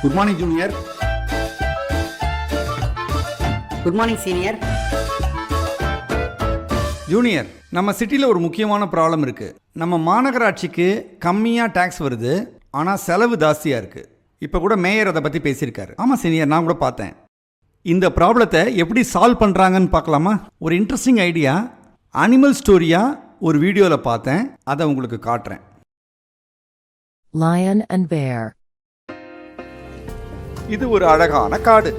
Good morning junior. Good morning senior. Junior, நம்ம சிட்டியில் ஒரு முக்கியமான ப்ராப்ளம் இருக்குது. நம்ம மாநகராட்சிக்கு கம்மியாக டேக்ஸ் வருது, ஆனால் செலவு ஜாஸ்தியாக இருக்குது. இப்போ கூட மேயர் அதை பற்றி பேசியிருக்காரு. ஆமாம் சீனியர், நான் கூட பார்த்தேன். இந்த ப்ராப்ளத்தை எப்படி சால்வ் பண்ணுறாங்கன்னு பார்க்கலாமா? ஒரு இன்ட்ரெஸ்டிங் ஐடியா, அனிமல் ஸ்டோரியாக ஒரு வீடியோவில் பார்த்தேன், அதை உங்களுக்கு காட்டுறேன். Lion and Bear. இது ஒரு அழகான காடு,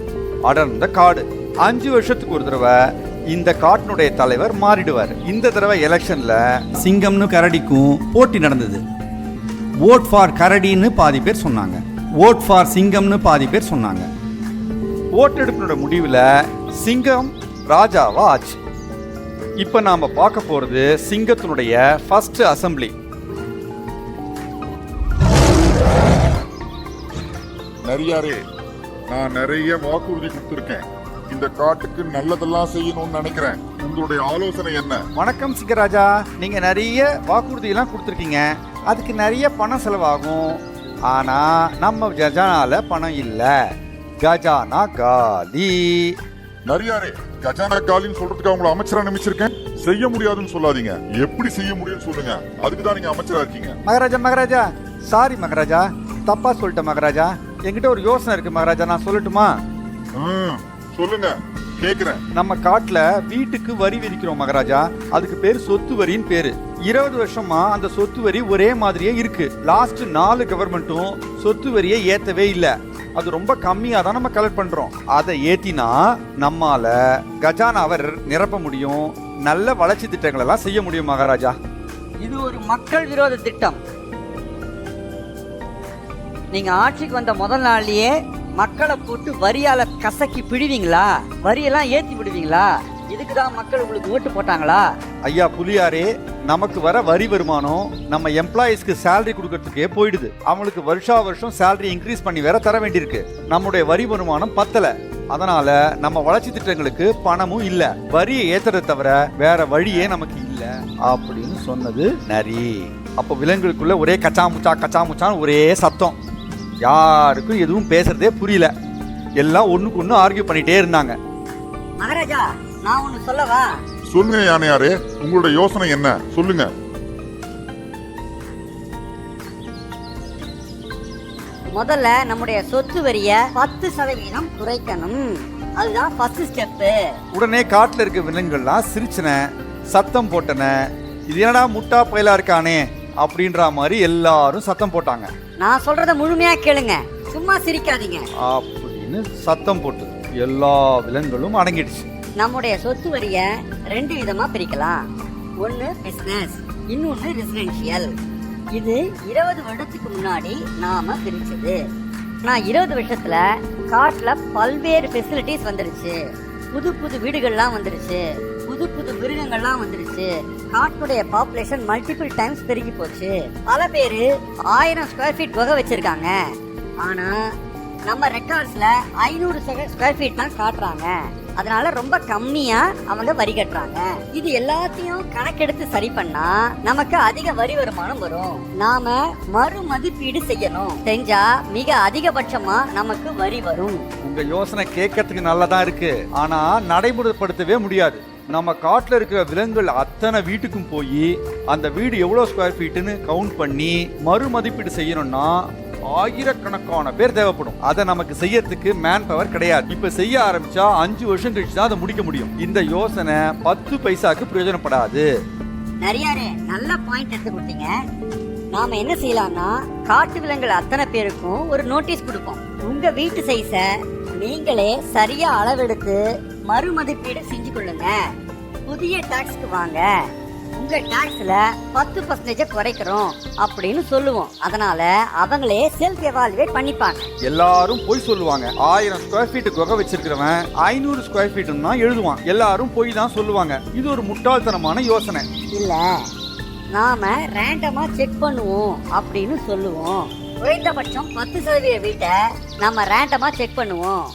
அடர்ந்த காடு. 5 வருஷத்துக்கு ஒரு தடவை இந்த காட்டினுடைய தலைவர் மாறிடுவார். இந்த தடவை எலெக்ஷன்ல சிங்கம்னு கரடிக்கும் போட்டி நடந்தது. ஓட் ஃபார் கரடின்னு பாதி பேர் சொன்னாங்க, ஓட் ஃபார் சிங்கம்னு பாதி பேர் சொன்னாங்க. ஓட்டெடுப்பினோட முடிவில் சிங்கம் ராஜாவா ஆச்சு. இப்போ நாம பார்க்க போறது சிங்கத்தினுடைய ஃபர்ஸ்ட் அசம்பிளி. நரியாரே, நான் நிறைய வாக்குறுதி கொடுத்திருக்கேன். இந்த காட்டுக்கு நல்லதெல்லாம் செய்யணும்னு நினைக்கிறேன். உங்களுடைய ஆலோசனை என்ன? வணக்கம் சிங்கராஜா, நீங்க நிறைய வாக்குறுதி எல்லாம் கொடுத்துருக்கீங்க. அதுக்கு நிறைய பணம் செலவாகும். ஆனா நம்ம கஜானால பணம் இல்ல. கஜானா காலி. நரியாரே, கஜானா காலின்னு சொல்றதுக்கு அவங்களை அமைச்சரா நியமிச்சிருக்கேன். செய்ய முடியாதுன்னு சொல்லாதீங்க. எப்படி செய்ய முடியும்னு சொல்லுங்க. அதுக்கு தான் நீங்க அமைச்சரா இருக்கீங்க. மகாராஜா சாரி மகாராஜா, தப்பா சொல்லிட்டேன் மகாராஜா. என்கிட்ட ஒரு யோசனை இருக்கு மகாராஜா, நான் சொல்லட்டுமா? சொல்லுங்க, கேக்குறேன். நம்ம காட்டுல வீட்டுக்கு வரி விதிக்கிறோம் மகாராஜா. அதுக்கு பேர் சொத்து வரின்னு பேரு. 20 வருஷமா அந்த சொத்து வரி ஒரே மாதிரியே இருக்கு. லாஸ்ட் 4 கவர்மெண்ட்டும் சொத்து வரியை ஏத்தவே இல்லை. அது ரொம்ப கம்மியா தான் நம்ம கலெக்ட் பண்றோம். அதை ஏத்தினா நம்மால கஜானாவை நிரப்ப முடியும், நல்ல வளர்ச்சி திட்டங்கள் எல்லாம் செய்ய முடியும் மகாராஜா. இது ஒரு மக்கள் விரோத திட்டம். நீங்க ஆட்சிக்கு வந்த முதல் நாள்லயே மக்களை போட்டு வரியால கசக்கி பிடிவீங்களா? வரியெல்லாம் ஏத்தி விடுவீங்களா? இதுக்குதான் மக்கள் உங்களுக்கு ஓட்டு போட்டாங்களா? ஐயா புலியாரே, நமக்கு வர வரி வருமானம் நம்ம எம்ப்ளாயிஸ்க்கு சேலரி கொடுக்கறதுக்கே போயிடுது. அவங்களுக்கு வருஷம் சேலரி இன்க்ரீஸ் பண்ணி வேற தர வேண்டியிருக்கு. நம்முடைய வரி வருமானம் பத்தல. அதனால நம்ம வளர்ச்சி திட்டங்களுக்கு பணமும் இல்ல. வரியை ஏத்துறதை தவிர வேற வழியே நமக்கு இல்ல அப்படின்னு சொன்னது நரி. அப்போ விலங்குகளுக்குள்ள ஒரே கச்சாமுச்சான்னு ஒரே சத்தம். யாருக்கும் எதுவும் பேசுறதே புரியல. எல்லாம் ஒண்ணுக்கு ஒண்ணு ஆர்கியூ பண்ணிட்டே இருந்தாங்க. மகாராஜா, நான் ஒண்ணு சொல்லவா? சொல்லுங்க யானையாரே, உங்களோட யோசனை என்ன? சொல்லுங்க. முதல்ல நம்முடைய சொத்து வரிய 10% குறைக்கணும். அதுதான் ஃபர்ஸ்ட் ஸ்டெப். உடனே காட்டுல இருக்க விலங்குகள்லாம் சிரிச்சன, சத்தம் போட்டன. இது என்னடா முட்டா பயலா இருக்கானே அப்படின்ற மாதிரி எல்லாரும் சத்தம் போட்டாங்க. நான் சொல்றத முழுமையா கேளுங்க, சும்மா சிரிக்காதீங்க அப்படின்னு சத்தம் போட்டு எல்லா விலங்குகளும் அடங்கிடுச்சு. நம்முடைய சொத்து வரிய 2 விதமா பிரிக்கலாம். ஒன்னு பிசினஸ், இன்னொன்னு ரெசிடென்ஷியல். இது 20 வருடத்துக்கு முன்னாடி நாம பிரிச்சது. நான் 20 வருஷத்துல காட்டுல பல்வேறு ஃபெசிலிட்டிஸ் வந்துருச்சு. புது வீடுகள்லாம் வந்துருச்சு, புது மிருகங்கள்லாம் வந்துருச்சு. காட்டுடைய பாப்புலேஷன் மல்டிபிள் டைம்ஸ் பெருகி போச்சு. பல பேரு 1000 ஸ்கொயர் ஃபீட் குகை வச்சிருக்காங்க. ஆனா நம்ம ரெக்கார்ட்ஸ்ல 500 ஸ்கொயர் ஃபீட் தான் காட்டுறாங்க. அதனால ரொம்ப கம்மியா அவங்க வரி கட்டுறாங்க. இது எல்லாத்தையும் கணக்கெடுத்து சரி பண்ணா நமக்கு அதிக வரி வருமானம் வரும். நாம மறு மதிப்பீடு செய்யணும். செஞ்சா மிக அதிகபட்சமா நமக்கு வரி வரும். உங்க யோசனை கேட்கறதுக்கு நல்லதா இருக்கு, ஆனா நடைமுறைப்படுத்தவே முடியாது. நம்ம காட்டுல இருக்கிற விலங்குகள் அத்தனை வீட்டுக்கும் போய் அந்த வீடு எவ்வளவு ஸ்கொயர் ஃபீட்னு கவுண்ட் பண்ணி மறு மதிப்பீடு செய்யணும்னா ஆயிரக்கணக்கான பேர் தேவைப்படும். அதை நமக்கு செய்யறதுக்கு மேன் பவர் கிடையாது. இப்ப செய்ய ஆரம்பிச்சா 5 வருஷம் கழிச்சு தான் அதை முடிக்க முடியும். இந்த யோசனை 10 பைசாக்கு பிரயோஜனப்படாது. நிறையாரே நல்ல பாயிண்ட் எடுத்து கொடுத்தீங்க. நாம என்ன செய்யலாம்னா, காட்டு விலங்குகள் அத்தனை பேருக்கும் ஒரு நோட்டீஸ் கொடுப்போம். உங்க வீட்டு சைஸ நீங்களே சரியா அளவெடுத்து மறு மதிப்பீடு செஞ்சு கொள்ளுங்க. புதிய டாக்ஸ்க்கு வாங்க, உங்க டாக்ஸ்ல 10% குறைக்கிறோம் அப்படின்னு சொல்லுவோம். அதனால அவங்களே செல்ஃப் எவாலுவேட் பண்ணிப்பாங்க. எல்லாரும் போய் சொல்லுவாங்க. 1000 ஸ்கொயர் ஃபீட் குகை வச்சிருக்கிறவன் 500 ஸ்கொயர் ஃபீட் தான் எழுதுவான். எல்லாரும் போய் தான் சொல்லுவாங்க. இது ஒரு முட்டாள்தனமான யோசனை இல்ல. நாம ரேண்டமா செக் பண்ணுவோம் அப்படின்னு சொல்லுவோம். குறைந்தபட்சம் 10% வீட்டை நம்ம ரேண்டமா செக் பண்ணுவோம்.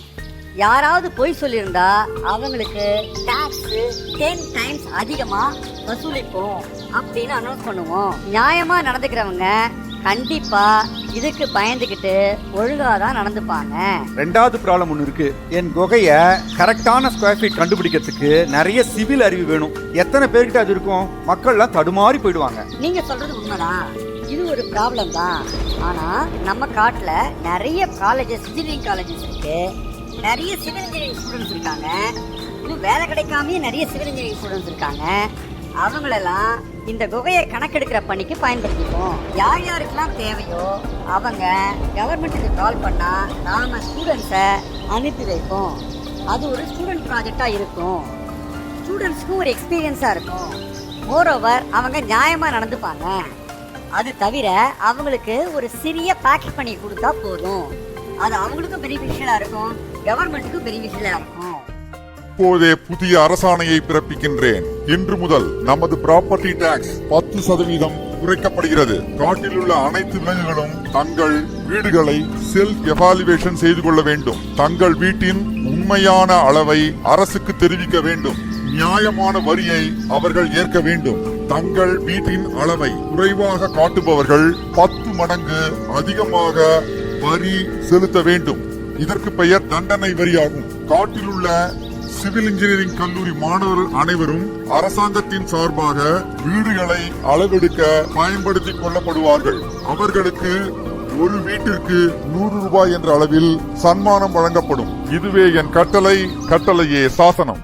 யாராவது பொய் சொல்லியிருந்தா அவங்களுக்கு டாக்ஸ் 10 டைம்ஸ் அதிகமா வசூலிப்போம் அப்படின்னு அனௌன்ஸ் பண்ணுவோம். நியாயமா நடந்துக்கிறவங்க கண்டிப்பா இதுக்கு பயந்துகிட்டு ஒழுங்காதான் நடந்துப்பாங்க. ரெண்டாவது ப்ராப்ளம் ஒன்று இருக்கு. என் குகையை கரெக்டான ஸ்கொயர் ஃபீட் கண்டுபிடிக்கிறதுக்கு நிறைய சிவில் அறிவு வேணும். எத்தனை பேர்கிட்ட அது இருக்கும்? மக்கள்லாம் தடுமாறி போயிடுவாங்க. நீங்க சொல்றது உண்மைதான், இது ஒரு ப்ராப்ளம் தான். ஆனா நம்ம காட்டுல நிறைய காலேஜஸ், இன்ஜினியரிங் காலேஜஸ் இருக்கு, நிறைய சிவில் இன்ஜினியரிங் ஸ்டூடெண்ட்ஸ் இருக்காங்க, இன்னும் வேலை கிடைக்காமயே நிறைய சிவில் இன்ஜினியரிங் ஸ்டூடெண்ட்ஸ் இருக்காங்க. அவங்களெல்லாம் இந்த குகையை கணக்கெடுக்கிற பணிக்கு பயன்படுத்திப்போம். யார் யாருக்கெல்லாம் தேவையோ அவங்க கவர்மெண்ட்டுக்கு கால் பண்ணா நாம ஸ்டூடெண்ட்ஸை அனுப்பி வைப்போம். அது ஒரு ஸ்டூடெண்ட் ப்ராஜெக்டா இருக்கும். ஸ்டூடெண்ட்ஸ்க்கும் ஒரு எக்ஸ்பீரியன்ஸா இருக்கும். மோரோவர் அவங்க நியாயமா நடந்துப்பாங்க. அது தவிர அவங்களுக்கு ஒரு சிறிய பேக்கெட் பண்ணி கொடுத்தா போதும். அது அவங்களுக்கும் பெனிஃபிஷியலா இருக்கும், கவர்மெண்ட்டுக்கும் பெனிஃபிஷியலா இருக்கும். இப்போதே புதிய அரசாணையை பிறப்பிக்கின்றேன். இன்று முதல் நமது ப்ராப்பர்ட்டி டாக்ஸ் 10% குறைக்கப்படுகிறது. காட்டில் உள்ள அனைத்து விலங்குகளும் தங்கள் வீடுகளை செல்ஃப் எவாலுவேஷன் செய்து கொள்ள வேண்டும். தங்கள் வீட்டின் உண்மையான அளவை அரசுக்கு தெரிவிக்க வேண்டும். நியாயமான வரியை அவர்கள் ஏற்க வேண்டும். தங்கள் வீட்டின் அளவை குறைவாக காட்டுபவர்கள் 10 மடங்கு அதிகமாக வரி செலுத்த வேண்டும். இதற்கு பெயர் தண்டனை வரியாகும். காட்டில் உள்ள சிவில் இன்ஜினியரிங் கல்லூரி மாணவர்கள் அனைவரும் அரசாங்கத்தின் சார்பாக வீடுகளை அளவெடுக்க பயன்படுத்திக் கொள்ளப்படுவார்கள். அவர்களுக்கு ஒரு வீட்டிற்கு 100 ரூபாய் என்ற அளவில் சன்மானம் வழங்கப்படும். இதுவே என் கட்டளை, கட்டளையே சாசனம்.